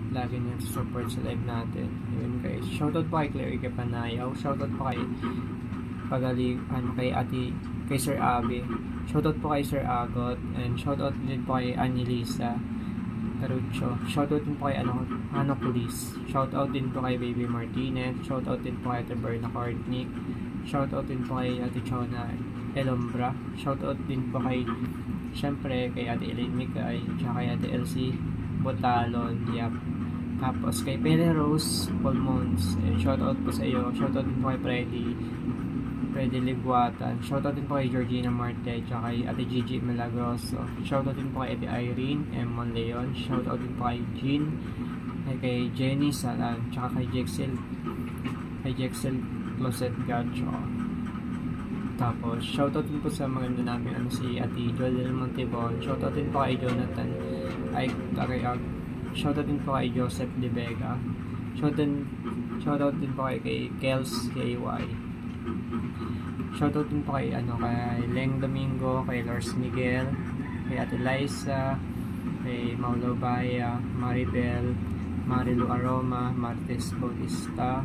lagi na support sa live natin. Ayun guys, shoutout po kay Clary Kapanayaw, shoutout po kay kay Sir Abe, shoutout po kay Sir Agot, and shoutout din po kay Anilisa Carucho, shoutout din po kay Ano Police, shoutout din po kay Baby Martinez, shoutout din po kay Ate Berna Kortnik, shoutout din po kay Ate Chona Elombra, shoutout din po kay syempre kay Ate Elaine Mikay, tsaka kay Ate Elsie Botalon, yap. Tapos kay Pele Rose Polmons, shoutout po sa iyo, shoutout din po kay Freddy Liguatan, shoutout din po kay Georgina Marte, tsaka kay Ate Gigi Milagroso, shoutout din po kay Ate Irene M. Monleon, shoutout din po kay Jean, kay Jenny Salan, tsaka kay Jexel Closet Gacho. Tapos shoutout din po sa maganda namin si Ate Joel Montebon, shoutout din po kay Jonathan Tagayag, shoutout din po kay Joseph De Vega, shoutout din po kay Kels KY, shoutout din po kay Leng Domingo, kay Lars Miguel, kay Ate Liza, kay Maulo Baya, Maribel, Marilu Aroma, Martes Bautista,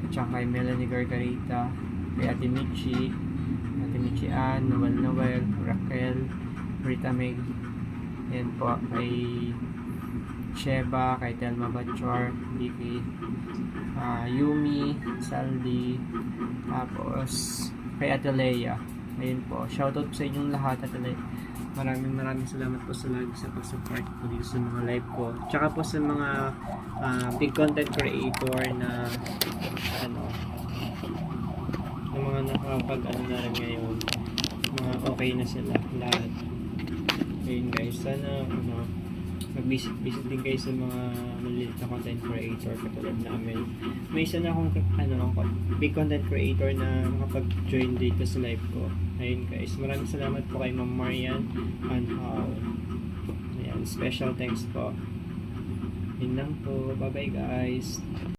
at saka kay Melanie Gargarita, kay Ate Michi Ann, Noel, Raquel, Rita Meg, yan po, kay Sheba, kay Telma Bachor, Vicky, Yumi, Saldi, tapos kay Ate Leia. Ayun po, shoutout sa inyong lahat, Ate Leia. Maraming salamat po sa lagi sa pag-support po dito sa mga live ko. Tsaka po sa mga big content creator na yung mga na rin ngayon, mga okay na sila lahat. Ayun guys, sana mag-visit din kayo sa mga maliliit na content creator katulad namin. May isa na akong big content creator na makapag-join dito sa live ko. Ayun guys, maraming salamat po kay Ma'am Marian Anhao. Ayan, special thanks po. Yun lang po, bye bye guys.